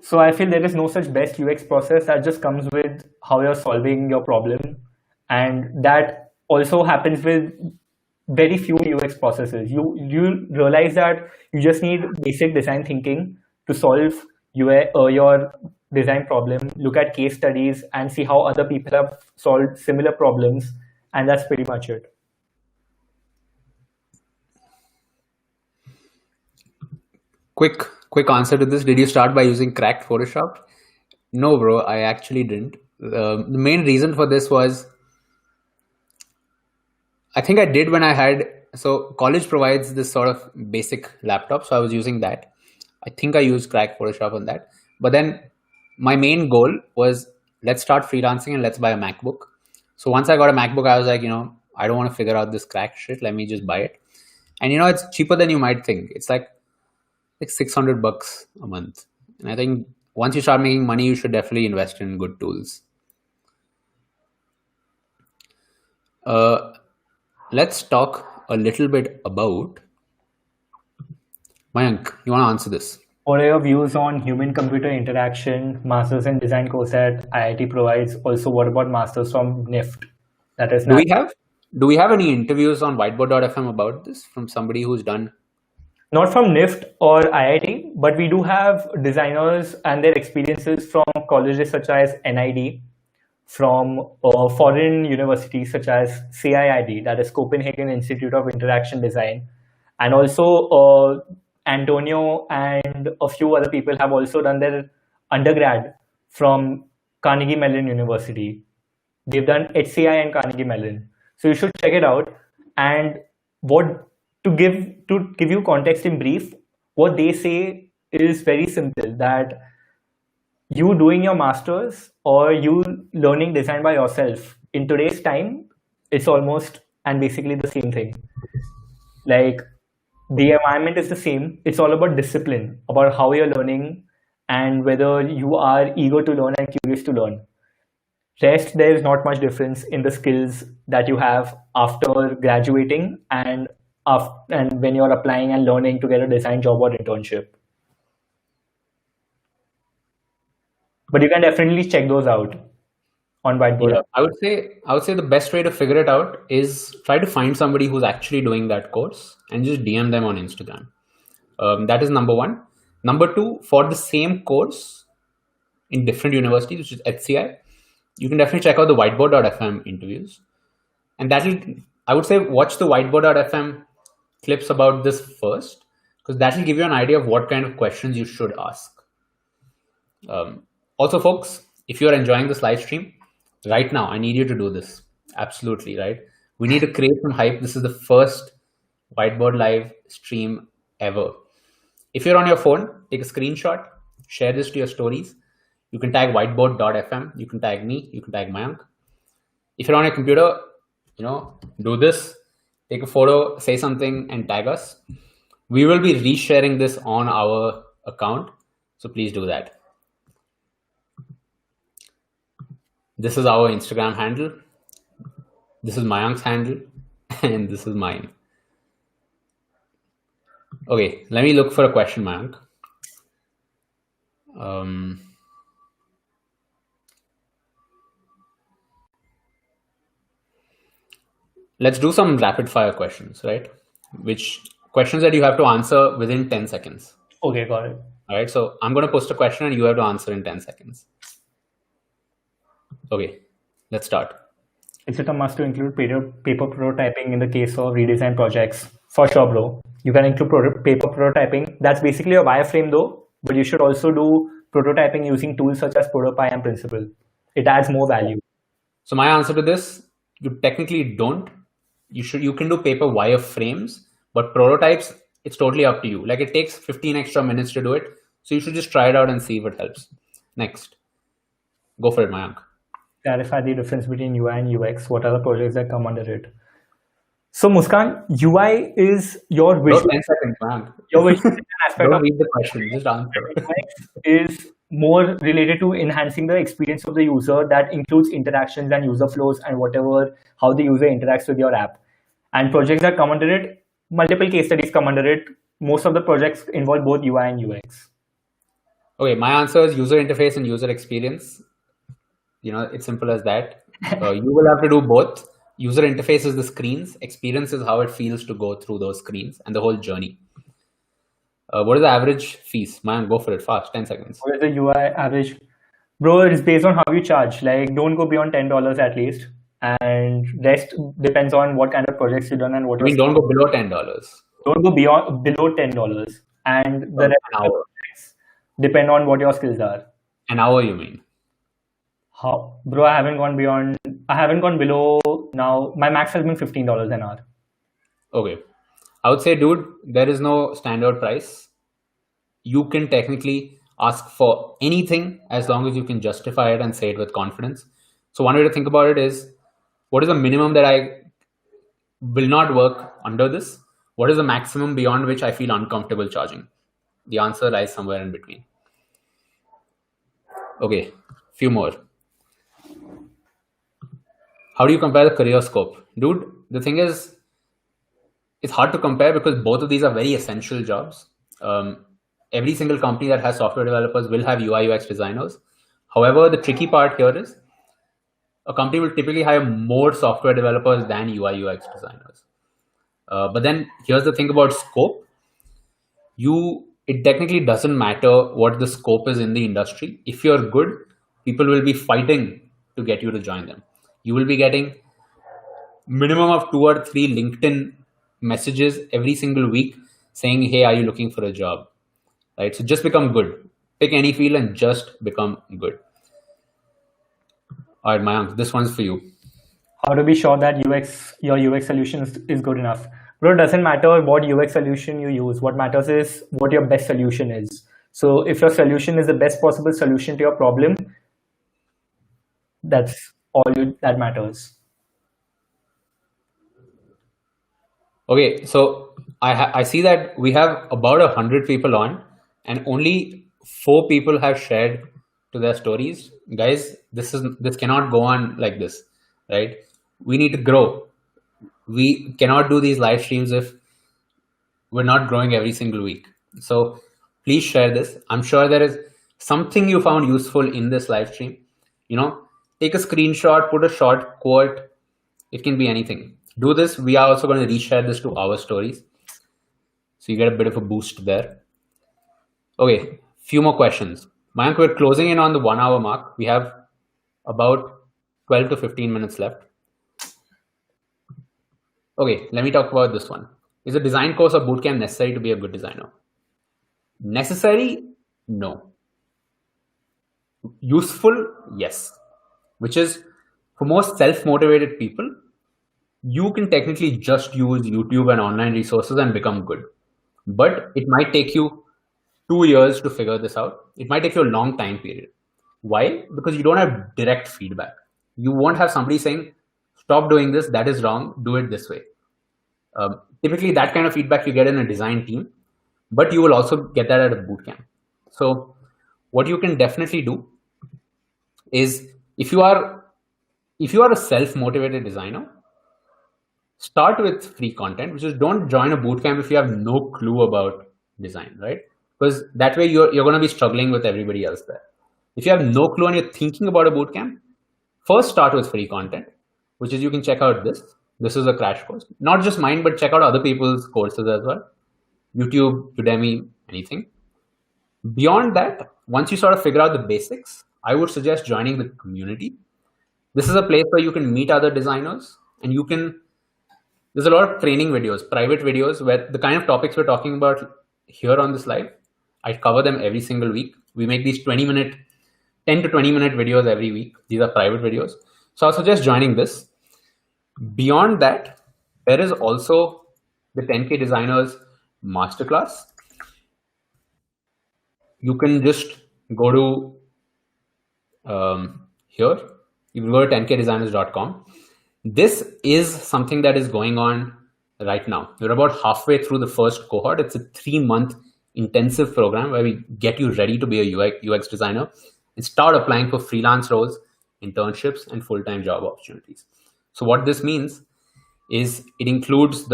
So I feel there is no such best UX process. That just comes with how you're solving your problem. And that also happens with very few UX processes. You realize that you just need basic design thinking to solve your design problem, look at case studies and see how other people have solved similar problems. And that's pretty much it. Quick answer to this. Did you start by using cracked Photoshop? No, bro, I actually didn't. The main reason for this was, I think I did when I had, so college provides this sort of basic laptop. So I was using that. I think I used cracked Photoshop on that. But then my main goal was, let's start freelancing and let's buy a MacBook. So once I got a MacBook, I was like, I don't want to figure out this crack shit. Let me just buy it. And it's cheaper than you might think. It's like $600 a month. And I think once you start making money, you should definitely invest in good tools. Let's talk a little bit about Mayank. You want to answer this? What are your views on human-computer interaction, Masters in Design course that IIT provides? Also, what about Masters from NIFT? That is Do we have any interviews on Whiteboard.fm about this from somebody who's done? not from NIFT or IIT, but we do have designers and their experiences from colleges such as NID, from foreign universities such as CIID, that is Copenhagen Institute of Interaction Design, and also Antonio and a few other people have also done their undergrad from Carnegie Mellon University. They've done HCI and Carnegie Mellon. So you should check it out. And what to give you context in brief, what they say is very simple, that you doing your masters or you learning design by yourself in today's time, it's almost and basically the same thing. Like, the environment is the same. It's all about discipline, about how you're learning and whether you are eager to learn and curious to learn. Rest, there is not much difference in the skills that you have after graduating and when you're applying and learning to get a design job or internship. But you can definitely check those out on Whiteboard. Yeah, I would say the best way to figure it out is try to find somebody who's actually doing that course and just DM them on Instagram. That is number one. Number two, for the same course in different universities, which is HCI, you can definitely check out the Whiteboard.fm interviews. And I would say watch the Whiteboard.fm clips about this first, because that will give you an idea of what kind of questions you should ask. Also, folks, if you're enjoying this live stream, right now, I need you to do this. Absolutely, right? We need to create some hype. This is the first Whiteboard live stream ever. If you're on your phone, take a screenshot, share this to your stories. You can tag whiteboard.fm. You can tag me. You can tag Mayank. If you're on your computer, do this. Take a photo, say something, and tag us. We will be resharing this on our account, so please do that. This is our Instagram handle. This is Mayank's handle, and this is mine. Okay, let me look for a question, Mayank. Let's do some rapid fire questions, right? Which questions that you have to answer within 10 seconds. Okay, got it. All right, so I'm going to post a question and you have to answer in 10 seconds. Okay, let's start. Is it a must to include paper prototyping in the case of redesign projects? For sure, bro. You can include paper prototyping. That's basically a wireframe though, but you should also do prototyping using tools such as ProtoPie and Principle. It adds more value. So my answer to this, you technically don't. You can do paper wireframes, but prototypes, it's totally up to you. Like, it takes 15 extra minutes to do it. So you should just try it out and see if it helps. Next. Go for it, Mayank. Clarify the difference between UI and UX. What are the projects that come under it? So Muskan, UI is your visual. 10 seconds, Mayank. Your visual aspect. Don't read the question, just answer. UX is more related to enhancing the experience of the user. That includes interactions and user flows and how the user interacts with your app. And projects that come under it, multiple case studies come under it. Most of the projects involve both UI and UX. Okay, my answer is user interface and user experience. It's simple as that. You will have to do both. User interface is the screens. Experience is how it feels to go through those screens and the whole journey. What is the average fees? Man, go for it fast. 10 seconds. What is the UI average? Bro, it's based on how you charge. Like, don't go beyond $10 at least. And rest depends on what kind of projects you've done and what. Don't go below $10. Don't go below $10. And the rest of the projects depend on what your skills are. An hour, you mean? How? Bro, I haven't gone below now. My max has been $15 an hour. Okay. I would say, dude, there is no standard price. You can technically ask for anything as long as you can justify it and say it with confidence. So one way to think about it is, what is the minimum that I will not work under this? What is the maximum beyond which I feel uncomfortable charging? The answer lies somewhere in between. Okay, few more. How do you compare the career scope? Dude, the thing is, it's hard to compare because both of these are very essential jobs. Every single company that has software developers will have UI UX designers. However, the tricky part here is a company will typically hire more software developers than UI UX designers. But then here's the thing about scope. It technically doesn't matter what the scope is in the industry. If you're good, people will be fighting to get you to join them. You will be getting minimum of 2 or 3 LinkedIn messages every single week saying, hey, are you looking for a job? Right? So just become good. Pick any field and just become good. All right, Mayank, this one's for you. How to be sure that your UX solution is good enough? Bro, it doesn't matter what UX solution you use. What matters is what your best solution is. So if your solution is the best possible solution to your problem, that's all that matters. Okay, so I see that we have about 100 people on, and only 4 people have shared to their stories. Guys, this cannot go on like this, right? We need to grow. We cannot do these live streams if we're not growing every single week. So please share this. I'm sure there is something you found useful in this live stream. Take a screenshot, put a short quote. It can be anything. Do this. We are also going to reshare this to our stories, so you get a bit of a boost there. Okay, few more questions. Mayank, we're closing in on the 1 hour mark. We have about 12 to 15 minutes left. Okay, let me talk about this one. Is a design course or bootcamp necessary to be a good designer? Necessary? No. Useful? Yes. Which is, for most self-motivated people, you can technically just use YouTube and online resources and become good. But it might take you 2 years to figure this out. It might take you a long time period. Why? Because you don't have direct feedback. You won't have somebody saying, stop doing this, that is wrong, do it this way. Typically, that kind of feedback you get in a design team, but you will also get that at a bootcamp. So what you can definitely do is, if you are a self-motivated designer, start with free content, which is, don't join a bootcamp if you have no clue about design, right? Because that way you're going to be struggling with everybody else there. If you have no clue and you're thinking about a bootcamp, first start with free content, which is, you can check out this. This is a crash course. Not just mine, but check out other people's courses as well. YouTube, Udemy, anything. Beyond that, once you sort of figure out the basics, I would suggest joining the community. This is a place where you can meet other designers, and there's a lot of training videos, private videos, where the kind of topics we're talking about here on this live, I cover them every single week. We make these 10 to 20 minute videos every week. These are private videos. So I'll suggest joining this. Beyond that, there is also the 10K Designers Masterclass. You can just go to here. You can go to 10kdesigners.com. This is something that is going on right now. We're about halfway through the first cohort. It's a 3-month intensive program where we get you ready to be a UX designer and start applying for freelance roles, internships, and full-time job opportunities. So what this means is, it includes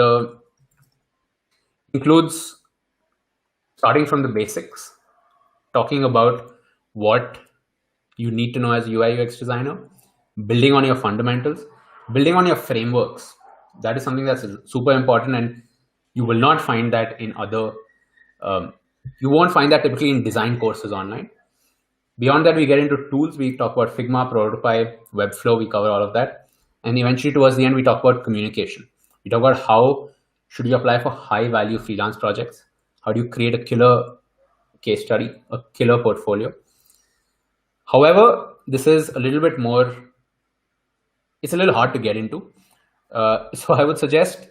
starting from the basics, talking about what you need to know as a UI UX designer, building on your fundamentals, building on your frameworks. That is something that's super important, and you will not find that in you won't find that typically in design courses online. Beyond that, we get into tools. We talk about Figma, Prototype, Webflow. We cover all of that. And eventually, towards the end, we talk about communication. We talk about how should you apply for high-value freelance projects? How do you create a killer case study, a killer portfolio? However, this is a little bit more, it's a little hard to get into. So I would suggest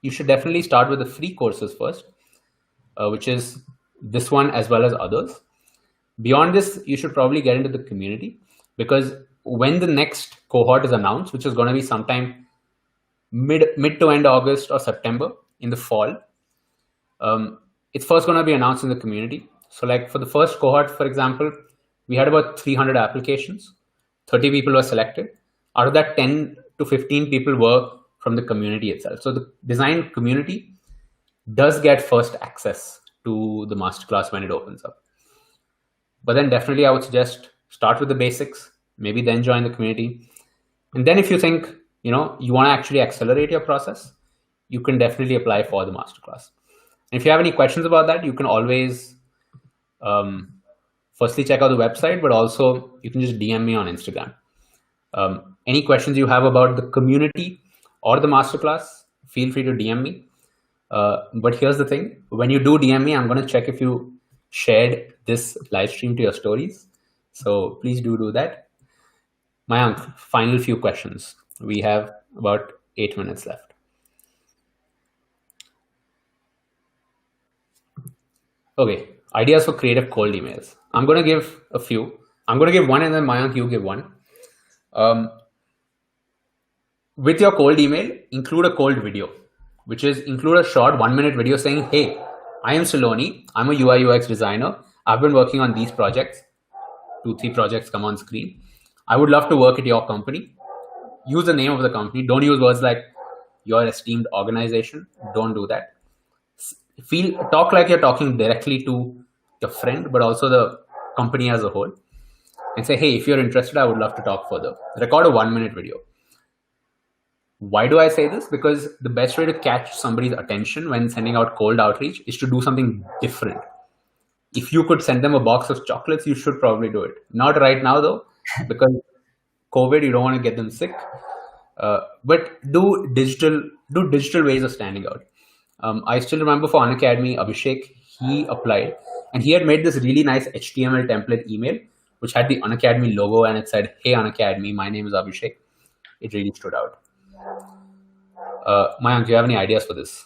you should definitely start with the free courses first, which is this one as well as others. Beyond this, you should probably get into the community, because when the next cohort is announced, which is going to be sometime mid to end August or September in the fall, it's first going to be announced in the community. So like for the first cohort, for example, we had about 300 applications. 30 people were selected. Out of that, 10 to 15 people were from the community itself. So the design community does get first access to the masterclass when it opens up. But then definitely I would suggest start with the basics, maybe then join the community. And then if you think, you want to actually accelerate your process, you can definitely apply for the masterclass. And if you have any questions about that, you can always firstly check out the website, but also you can just DM me on Instagram. Any questions you have about the community or the masterclass, feel free to DM me. But here's the thing, when you do DM me, I'm going to check if you shared this live stream to your stories. So please do that. Mayank, final few questions. We have about 8 minutes left. Okay, ideas for creative cold emails. I'm going to give a few. I'm going to give one and then Mayank, you give one. With your cold email, include a cold video, which is include a short 1-minute video saying, hey, I am Saloni. I'm a UI UX designer. I've been working on these projects. 2-3 projects come on screen. I would love to work at your company. Use the name of the company. Don't use words like your esteemed organization. Don't do that. Talk like you're talking directly to your friend, but also the company as a whole. And say, hey, if you're interested, I would love to talk further. Record a 1-minute video. Why do I say this? Because the best way to catch somebody's attention when sending out cold outreach is to do something different. If you could send them a box of chocolates, you should probably do it. Not right now though, because COVID, you don't want to get them sick. But do digital ways of standing out. I still remember for Unacademy, Abhishek, he applied and he had made this really nice HTML template email, which had the Unacademy logo and it said, hey Unacademy, my name is Abhishek. It really stood out. Mayank, do you have any ideas for this?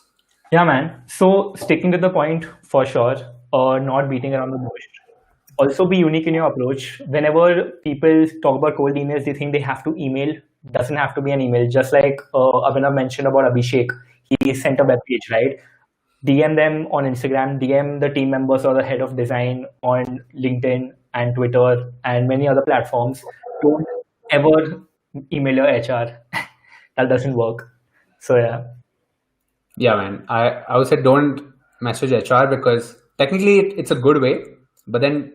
Yeah, man. So sticking to the point for sure, not beating around the bush. Also be unique in your approach. Whenever people talk about cold emails, they think they have to email. Doesn't have to be an email. Just like Abhinav mentioned about Abhishek, he sent a web page, right? DM them on Instagram, DM the team members or the head of design on LinkedIn and Twitter and many other platforms. Don't ever email your HR. That doesn't work. So yeah. Yeah, man. I would say don't message HR because technically it's a good way. But then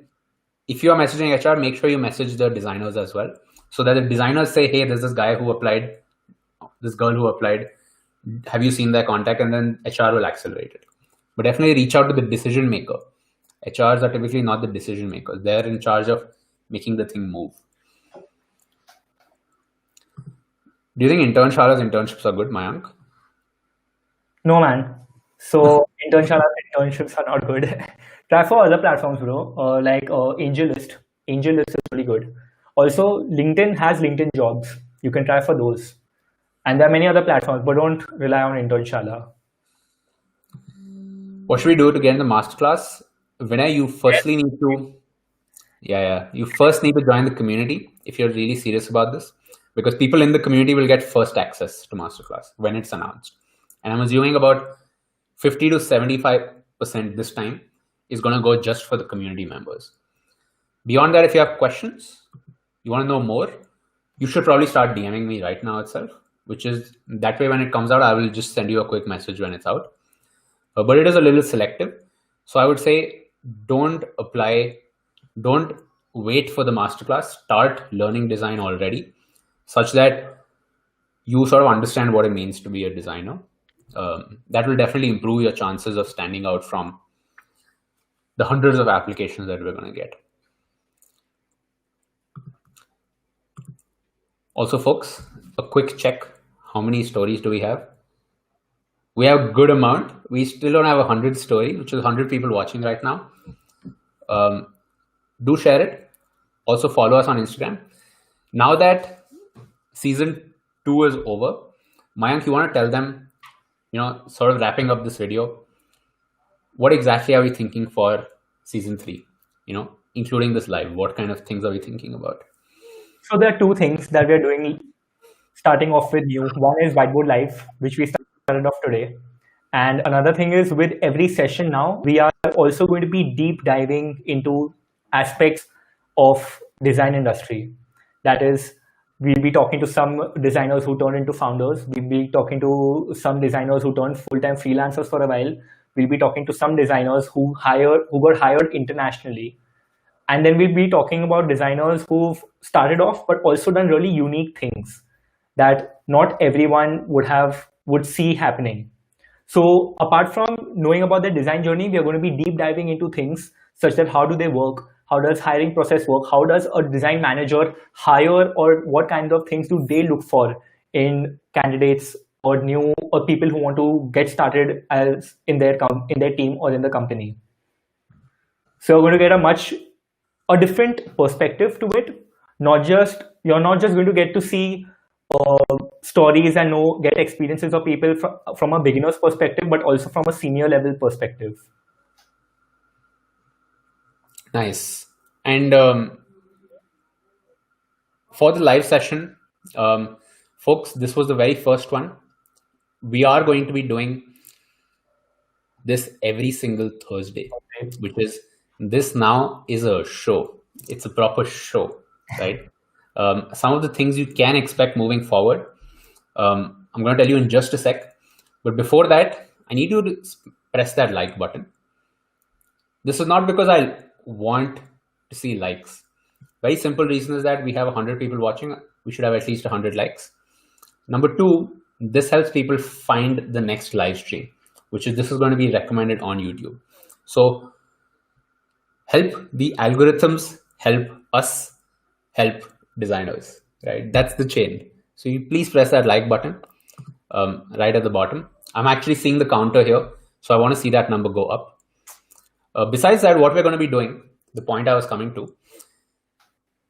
if you are messaging HR, make sure you message the designers as well. So that the designers say, hey, there's this guy who applied, this girl who applied. Have you seen their contact? And then HR will accelerate it. But definitely reach out to the decision maker. HRs are typically not the decision makers. They're in charge of making the thing move. Do you think Internshaala's internships are good, Mayank? No, man. So Internshaala's internships are not good. Try for other platforms, bro. Like AngelList. AngelList is really good. Also, LinkedIn has LinkedIn jobs. You can try for those. And there are many other platforms, but don't rely on Internshaala. What should we do to get in the masterclass? Vinay, you firstly need to, you first need to join the community if you're really serious about this, because people in the community will get first access to masterclass when it's announced. And I'm assuming about 50 to 75% this time is going to go just for the community members. Beyond that, if you have questions, you want to know more, you should probably start DMing me right now itself, which is that way when it comes out, I will just send you a quick message when it's out. But it is a little selective. So I would say don't apply, don't wait for the masterclass, start learning design already such that you sort of understand what it means to be a designer. That will definitely improve your chances of standing out from the hundreds of applications that we're going to get. Also, folks, a quick check. How many stories do we have? We have a good amount. We still don't have 100 stories, which is 100 people watching right now. Do share it. Also follow us on Instagram. Now that season 2 is over, Mayank, you want to tell them, sort of wrapping up this video, what exactly are we thinking for season 3? Including this live, what kind of things are we thinking about? So there are 2 things that we are doing, starting off with you. One is Whiteboard Live, which we started off today. And another thing is with every session now, we are also going to be deep diving into aspects of design industry. That is, we'll be talking to some designers who turn into founders. We'll be talking to some designers who turn full-time freelancers for a while. We'll be talking to some designers who got hired internationally. And then we'll be talking about designers who've started off but also done really unique things that not everyone would see happening. So apart from knowing about their design journey, we are going to be deep diving into things such that how do they work? How does hiring process work? How does a design manager hire, or what kind of things do they look for in candidates or people who want to get started as in their team or in the company? So we're going to get a different perspective to it. You're not just going to get to see stories and get experiences of people from a beginner's perspective, but also from a senior level perspective. Nice. And for the live session, folks, this was the very first one. We are going to be doing this every single Thursday, which is, this now is a show. It's a proper show, right? Some of the things you can expect moving forward, I'm going to tell you in just a sec. But before that, I need you to press that like button. This is not because I want to see likes. Very simple reason is that we have 100 people watching. We should have at least 100 likes. Number two, this helps people find the next live stream, this is going to be recommended on YouTube. So help the algorithms, help us, help designers, right? That's the chain. So you please press that like button right at the bottom. I'm actually seeing the counter here, so I want to see that number go up. Besides that, what we're going to be doing, the point I was coming to,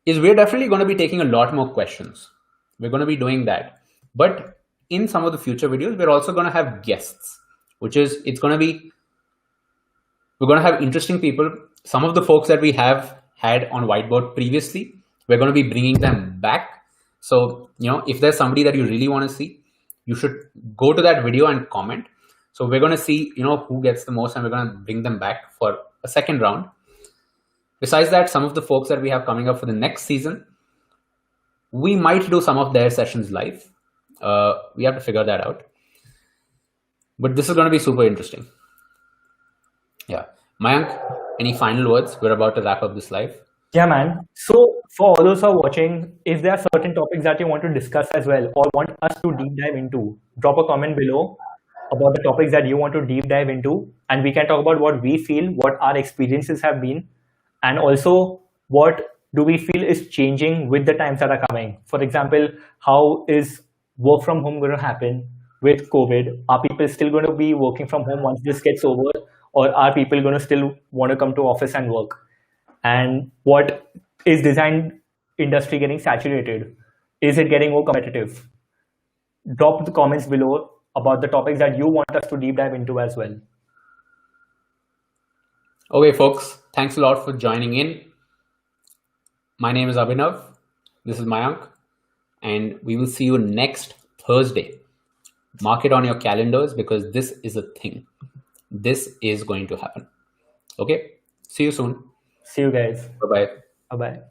is we're definitely going to be taking a lot more questions. We're going to be doing that. But in some of the future videos, we're also going to have guests, we're going to have interesting people. Some of the folks that we have had on Whiteboard previously, we're going to be bringing them back. So, if there's somebody that you really want to see, you should go to that video and comment. So we're going to see, who gets the most, and we're going to bring them back for a second round. Besides that, some of the folks that we have coming up for the next season, we might do some of their sessions live. We have to figure that out. But this is going to be super interesting. Yeah. Mayank, any final words? We're about to wrap up this live. Yeah, man. So for all those who are watching, if there are certain topics that you want to discuss as well, or want us to deep dive into, drop a comment below about the topics that you want to deep dive into, and we can talk about what we feel, what our experiences have been, and also what do we feel is changing with the times that are coming. For example, how is work from home going to happen with COVID? Are people still going to be working from home once this gets over, or are people going to still want to come to office and work? And what is design industry getting saturated? Is it getting more competitive? Drop the comments below about the topics that you want us to deep dive into as well. Okay, folks, thanks a lot for joining in. My name is Abhinav. This is Mayank, and we will see you next Thursday. Mark it on your calendars, because this is a thing. This is going to happen. Okay, see you soon. See you guys. Bye-bye. Bye-bye.